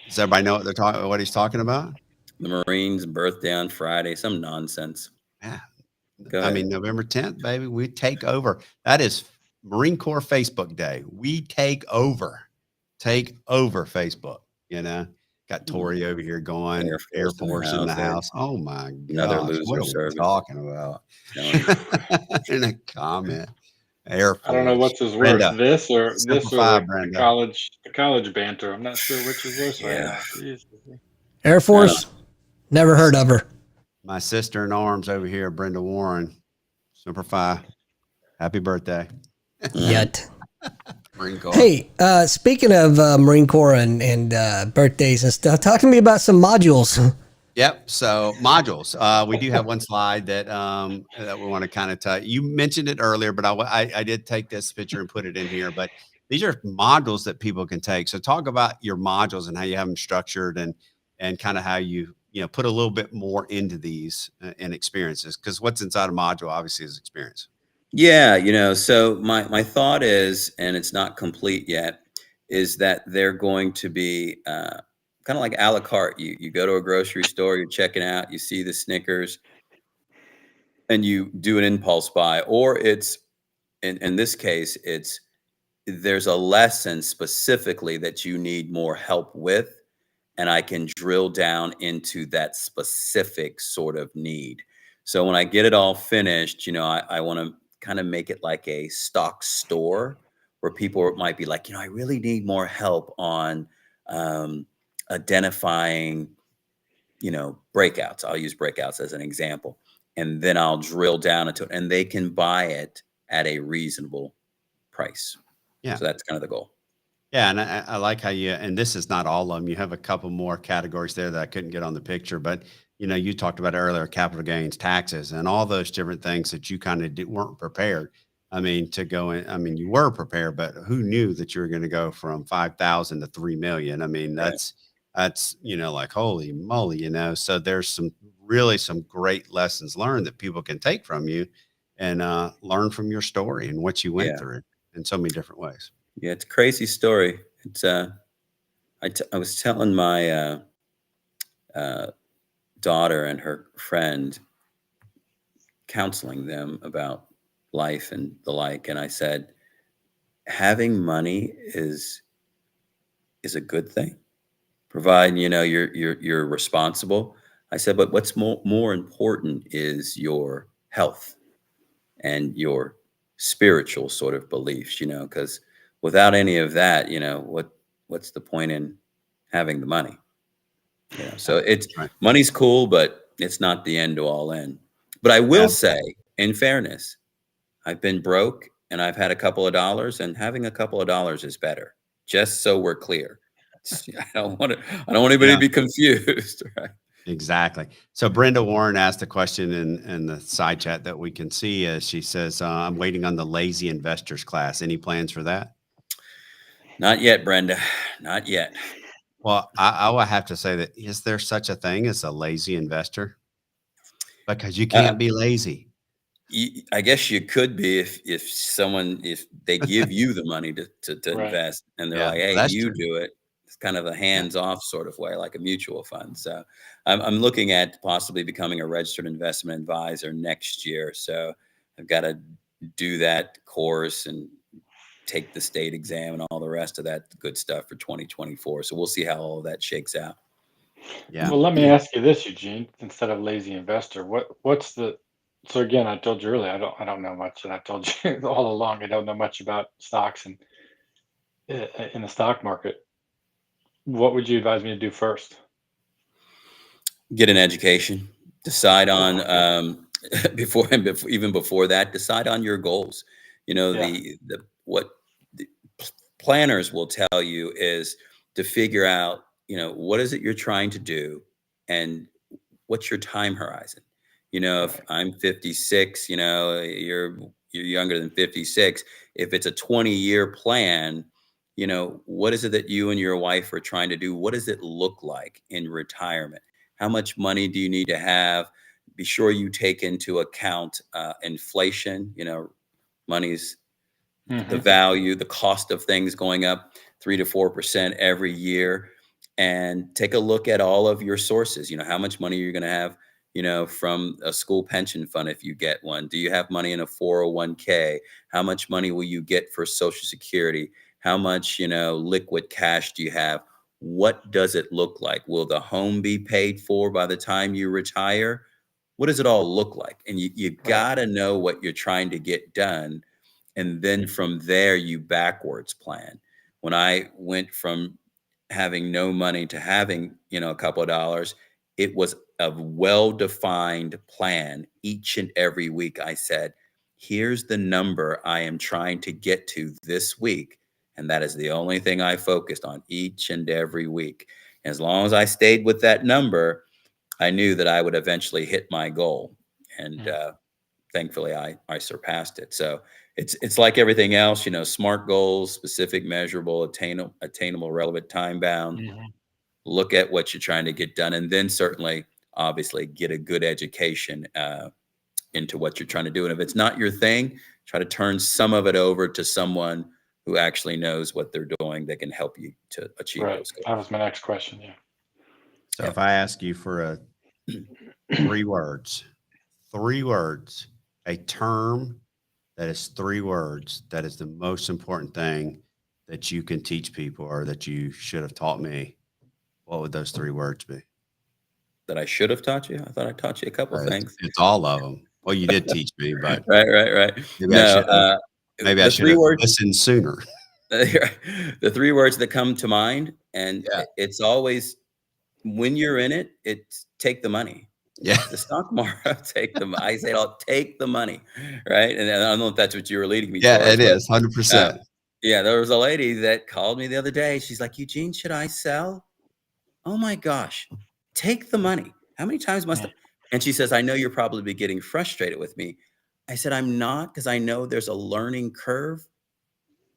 Does everybody know what he's talking about? The Marine's birthday on Friday, some nonsense. Yeah. I mean, November 10th, baby, we take over. That is Marine Corps Facebook Day. We take over Facebook, Got Tori over here going, Air Force in the house. Oh my Another gosh, loser what are service. we talking about? In a comment, Air Force. I don't know which is worse, Brenda, this or the Brenda. college banter. I'm not sure which is worse right now. Jeez. Air Force, never heard of her. My sister in arms over here, Brenda Warren, Semper Fi. Happy birthday. Yet. Marine Corps. Hey, speaking of Marine Corps and birthdays and stuff, talk to me about some modules. Yep. So modules. We do have one slide that that we want to kind of touch. You mentioned it earlier, but I did take this picture and put it in here. But these are modules that people can take. So talk about your modules and how you have them structured, and kind of how you put a little bit more into these and experiences, because what's inside a module obviously is experience. Yeah, so my thought is, and it's not complete yet, is that they're going to be kind of like a la carte. You go to a grocery store, you're checking out, you see the Snickers, and you do an impulse buy, or it's in this case, there's a lesson specifically that you need more help with, and I can drill down into that specific sort of need. So when I get it all finished, I want to kind of make it like a stock store where people might be like, I really need more help on identifying, breakouts. I'll use breakouts as an example. And then I'll drill down into it, and they can buy it at a reasonable price. Yeah. So that's kind of the goal. Yeah, and I like how and this is not all of them. You have a couple more categories there that I couldn't get on the picture, but you talked about earlier, capital gains, taxes, and all those different things that you kind of weren't prepared. I mean, to go in. I mean, you were prepared, but who knew that you were going to go from 5,000 to 3 million? I mean, Right. that's like holy moly, So there's some great lessons learned that people can take from you, and learn from your story and what you went Yeah. through in so many different ways. Yeah, it's a crazy story. It's I was telling my daughter and her friend, counseling them about life and the like, and I said, having money is a good thing, providing you're responsible. I said, but what's more important is your health and your spiritual sort of beliefs, because without any of that, what's the point in having the money? So it's That's right. money's cool, but it's not the end to all end. But I will say, in fairness, I've been broke and I've had a couple of dollars, and having a couple of dollars is better. Just so we're clear. I don't want anybody Yeah. to be confused. Right? Exactly. So Brenda Warren asked a question in the side chat that we can see. She says, I'm waiting on the lazy investors class. Any plans for that? Not yet, Brenda. Not yet. Well, I will have to say that, is there such a thing as a lazy investor? Because you can't be lazy. I guess you could be if they give you the money to Right. invest, and they're Yeah, like, hey, that's you true. do it. It's kind of a hands-off sort of way, like a mutual fund. So I'm looking at possibly becoming a registered investment advisor next year. So I've got to do that course and take the state exam and all the rest of that good stuff for 2024. So we'll see how all of that shakes out. Yeah. Well, let me ask you this, Eugene, instead of lazy investor, what's the so again, I told you earlier, I don't know much, and I've told you all along, I don't know much about stocks and in the stock market. What would you advise me to do first? Get an education, decide on Okay. even before that, decide on your goals. Yeah. What the planners will tell you is to figure out, what is it you're trying to do, and what's your time horizon. If Right. I'm 56, you're younger than 56. If it's a 20-year plan, what is it that you and your wife are trying to do? What does it look like in retirement? How much money do you need to have? Be sure you take into account inflation. Money's the Hmm. value, the cost of things going up 3 to 4% every year. And take a look at all of your sources. How much money you're going to have, from a school pension fund if you get one. Do you have money in a 401k? How much money will you get for Social Security? How much, liquid cash do you have? What does it look like? Will the home be paid for by the time you retire? What does it all look like? And you Right. got to know what you're trying to get done. And then from there, you backwards plan. When I went from having no money to having, a couple of dollars, it was a well-defined plan. Each and every week I said, here's the number I am trying to get to this week. And that is the only thing I focused on each and every week. As long as I stayed with that number, I knew that I would eventually hit my goal. And thankfully I surpassed it. So it's like everything else, SMART goals: specific, measurable, attainable, relevant, time bound. Look at what you're trying to get done, and then certainly, obviously, get a good education into what you're trying to do. And if it's not your thing, try to turn some of it over to someone who actually knows what they're doing that can help you to achieve those goals. That was my next question. Yeah. So if I ask you for three words, a term that is 3 words, that is the most important thing that you can teach people or that you should have taught me, what would those 3 words be? That I should have taught you? I thought I taught you a couple things. It's all of them. Well, you did teach me, but right. Maybe I should have listened sooner. The 3 words that come to mind, and it's always, when you're in it, it's take the money. Yeah. The stock market, take the money. I say, I'll take the money, right? And I don't know if that's what you were leading me towards. Yeah, it is 100%. Yeah, there was a lady that called me the other day. She's like, Eugene, should I sell? Oh my gosh, take the money. How many times must I? And she says, I know you're probably getting frustrated with me. I said, I'm not, because I know there's a learning curve.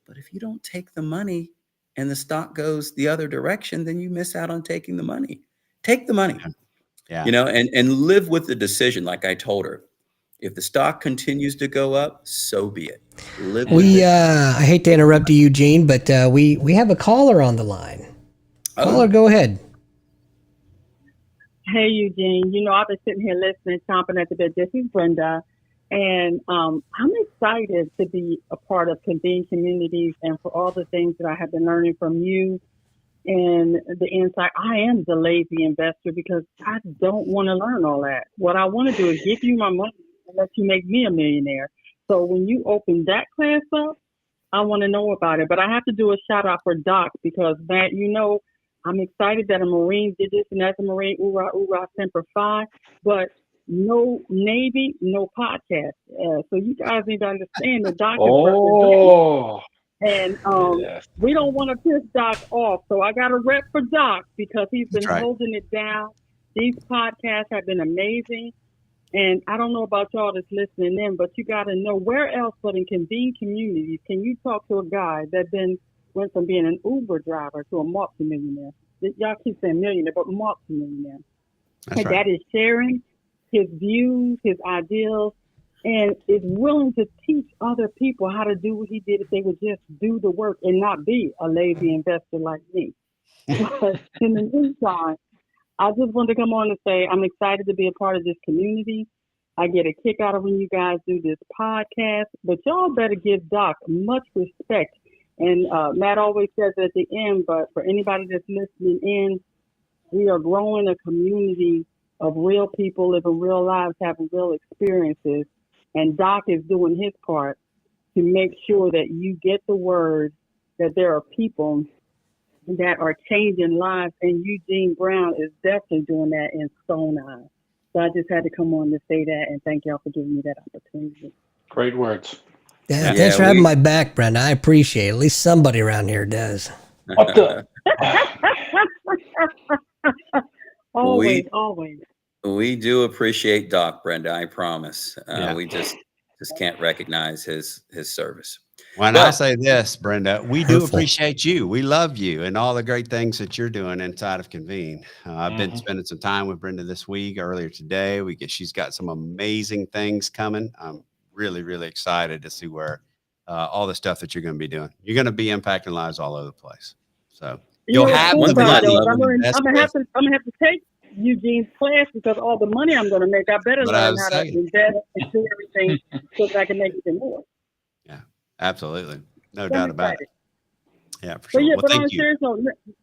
But if you don't take the money and the stock goes the other direction, then you miss out on taking the money. Take the money. Yeah. And live with the decision. Like I told her, if the stock continues to go up, so be it. I hate to interrupt you, Eugene, but we have a caller on the line. Caller, go ahead. Hey, Eugene. I've been sitting here listening, chomping at the bit. This is Brenda. And I'm excited to be a part of Convene Communities and for all the things that I have been learning from you and the insight. I am the lazy investor because I don't want to learn all that. What I want to do is give you my money and let you make me a millionaire. So when you open that class up, I want to know about it. But I have to do a shout out for Doc because, Matt, I'm excited that a Marine did this, and as a Marine, oorah, oorah, semper fi. But no Navy, no podcast. So you guys need to understand that Doc is representing. And we don't want to piss Doc off. So I got a rep for Doc because he's been holding it down. These podcasts have been amazing. And I don't know about y'all that's listening in, but you got to know where else but in Convene Communities can you talk to a guy that went from being an Uber driver to a multimillionaire. Y'all keep saying millionaire, but multimillionaire. And that is sharing his views, his ideals, and is willing to teach other people how to do what he did if they would just do the work and not be a lazy investor like me. But in the meantime, I just wanted to come on and say I'm excited to be a part of this community. I get a kick out of when you guys do this podcast, but y'all better give Doc much respect. And Matt always says it at the end, but for anybody that's listening in, we are growing a community of real people living real lives, having real experiences. And Doc is doing his part to make sure that you get the word that there are people that are changing lives. And Eugene Brown is definitely doing that in Stone Eye. So I just had to come on to say that, and thank y'all for giving me that opportunity. Great words. Yeah, thanks for having my back, Brenda. I appreciate it. At least somebody around here does. What the? Always. We do appreciate Doc, Brenda. I promise. We just can't recognize his service. When I say this, Brenda, we do appreciate you. We love you and all the great things that you're doing inside of Convene. I've been spending some time with Brenda this week, earlier today. She's got some amazing things coming. I'm really, really excited to see where all the stuff that you're going to be doing. You're going to be impacting lives all over the place. So you'll have one thing. I'm gonna have to take Eugene's class because all the money I'm going to make, I better learn how to invest and do everything so that I can make even more. Yeah, absolutely, no doubt about it. Yeah, for sure. Well, but thank you.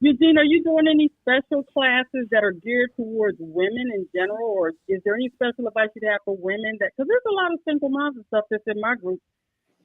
Eugene, are you doing any special classes that are geared towards women in general, or is there any special advice you have for women? Because there's a lot of single moms and stuff that's in my group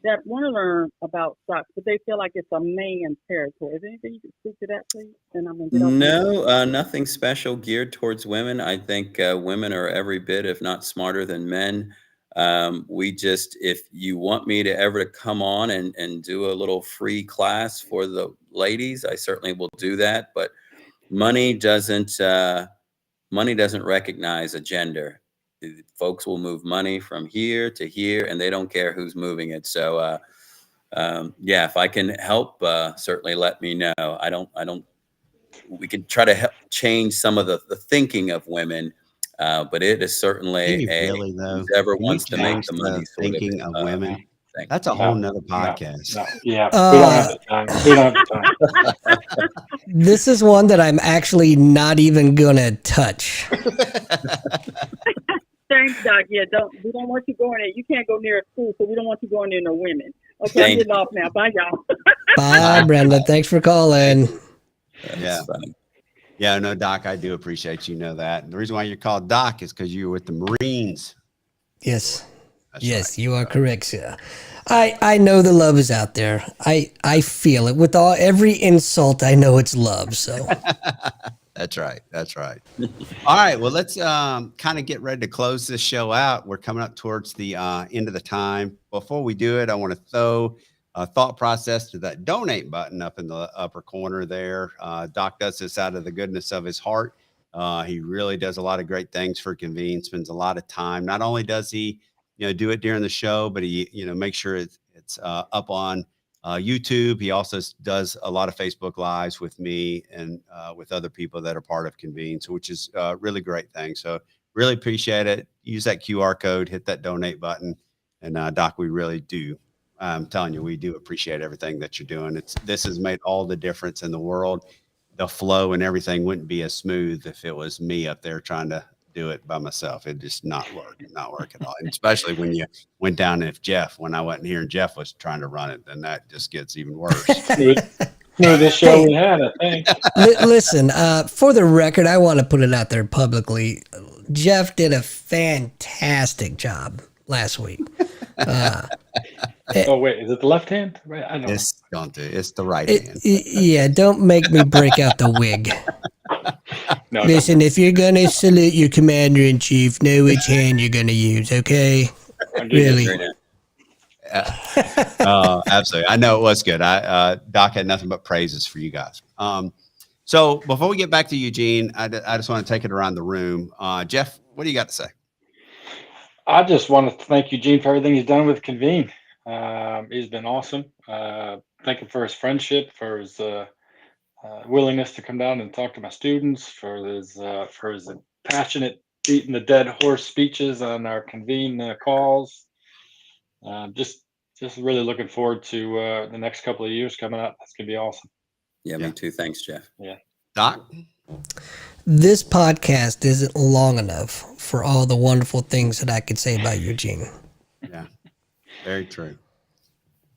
that want to learn about stocks, but they feel like it's a man's territory. Is there anything you can speak to that, please? And I'm No, nothing special geared towards women. I think women are every bit, if not smarter than men. If you want me to ever come on and do a little free class for the ladies, I certainly will do that. But money doesn't recognize a gender. Folks will move money from here to here, and they don't care who's moving it. So, yeah, if I can help, certainly let me know. We can try to help change some of the thinking of women, but it is certainly Really though, whoever can you wants to make change the money the sort thinking of of women? thing. That's a whole nother podcast. No, yeah, we don't have the time. We don't have the time. This is one that I'm actually not even gonna touch. Thanks, Doc. Yeah, we don't want you going there. You can't go near a school, so we don't want you going near no women. Okay, I'm getting off now. Bye, y'all. Bye, Brenda. Thanks for calling. Yeah. Funny. Yeah, no, Doc, I do appreciate you know that. And the reason why you're called Doc is because you were with the Marines. Yes. That's Yes, right. you are correct, sir. I know the love is out there. I feel it with every insult. I know it's love. So That's right. That's right. All right. Well, let's kind of get ready to close this show out. We're coming up towards the end of the time. Before we do it, I want to throw a thought process to that donate button up in the upper corner there. Doc does this out of the goodness of his heart. He really does a lot of great things for Convene, spends a lot of time. Not only does he, do it during the show, but he, makes sure it's up on YouTube. He also does a lot of Facebook Lives with me and with other people that are part of Convene, so which is a really great thing. So really appreciate it. Use that QR code, hit that donate button. And Doc, we really do. I'm telling you, we do appreciate everything that you're doing. This has made all the difference in the world. The flow and everything wouldn't be as smooth if it was me up there trying to do it by myself. It just not work at all. And especially when you went down, when I wasn't here and Jeff was trying to run it, then that just gets even worse. Smoothest show we had, I think. Listen, for the record, I want to put it out there publicly. Jeff did a fantastic job last week. Oh wait, is it the left hand? Right, I don't know. It's the right hand. Yeah, don't make me break out the wig. No, Listen, if you're gonna salute your commander in chief, know which hand you're gonna use. Okay, really. Absolutely. I know it was good. Doc had nothing but praises for you guys. So before we get back to Eugene, I just want to take it around the room. Jeff, what do you got to say? I just want to thank Eugene for everything he's done with Convene. He's been awesome. Thank him for his friendship, for his willingness to come down and talk to my students, for his passionate beating the dead horse speeches on our Convene calls. Just really looking forward to the next couple of years coming up. That's gonna be awesome. Yeah, me too. Thanks, Jeff. Yeah. Doc? This podcast isn't long enough for all the wonderful things that I could say about Eugene. Yeah, very true.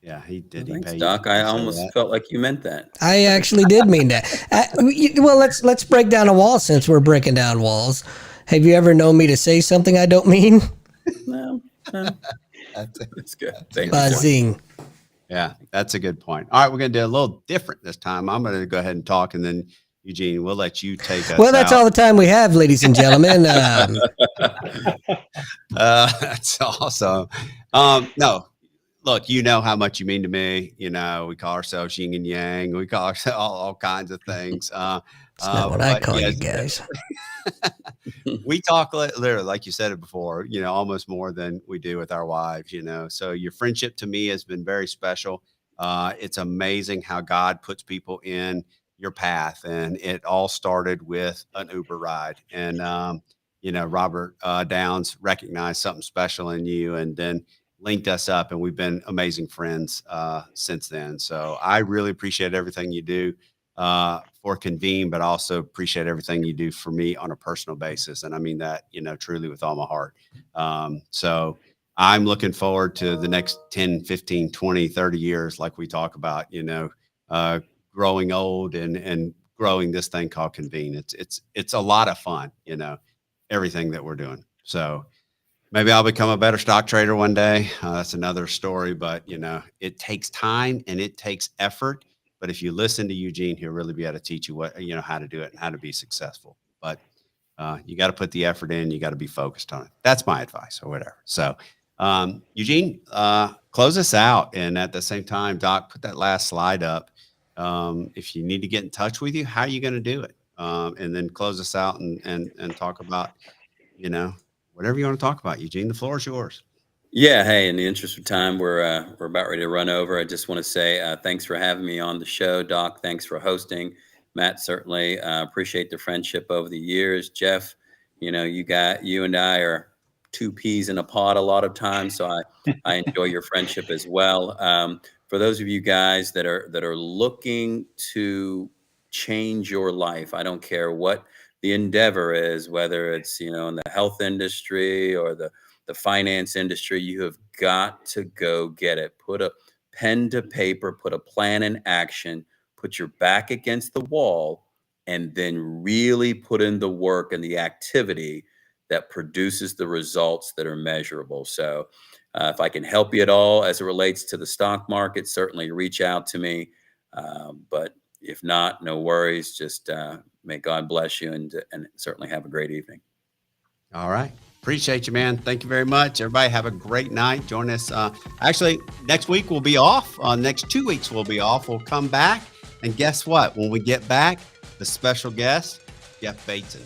Yeah, he did. Thanks, Doc. I almost felt like you meant that. I actually did mean that. Well, let's break down a wall since we're breaking down walls. Have you ever known me to say something I don't mean? No. That's good. Buzzing. Yeah, that's a good point. All right, we're going to do a little different this time. I'm going to go ahead and talk, and then Eugene, we'll let you take us. Well, that's all the time we have, ladies and gentlemen. That's awesome. No, look, you know how much you mean to me. We call ourselves yin and yang. We call ourselves all kinds of things. That's not what I call you guys. We talk literally, like you said it before, almost more than we do with our wives, So your friendship to me has been very special. It's amazing how God puts people in your path. And it all started with an Uber ride. And, Robert Downs recognized something special in you and then linked us up, and we've been amazing friends since then. So I really appreciate everything you do for Convene, but also appreciate everything you do for me on a personal basis. And I mean that, truly with all my heart. So I'm looking forward to the next 10, 15, 20, 30 years, like we talk about, growing old and growing this thing called Convene. It's a lot of fun, everything that we're doing. So maybe I'll become a better stock trader one day. That's another story, but it takes time and it takes effort. But if you listen to Eugene, he'll really be able to teach you how to do it and how to be successful. But you got to put the effort in. You got to be focused on it. That's my advice or whatever. So Eugene, close us out. And at the same time, Doc, put that last slide up. If you need to get in touch with you, how are you going to do it? And then close us out and talk about, whatever you want to talk about, Eugene. The floor is yours. Yeah. Hey, in the interest of time, we're about ready to run over. I just want to say thanks for having me on the show, Doc. Thanks for hosting, Matt. Certainly appreciate the friendship over the years. Jeff, you and I are two peas in a pod a lot of times, so I enjoy your friendship as well. For those of you guys that are looking to change your life, I don't care what the endeavor is, whether it's in the health industry or the finance industry, you have got to go get it. Put a pen to paper, put a plan in action, put your back against the wall, and then really put in the work and the activity that produces the results that are measurable. So if I can help you at all as it relates to the stock market, certainly reach out to me. But if not, no worries. Just may God bless you and certainly have a great evening. All right. Appreciate you, man. Thank you very much. Everybody have a great night. Join us. Actually, next week we'll be off. Next 2 weeks we'll be off. We'll come back. And guess what? When we get back, the special guest, Jeff Bateson.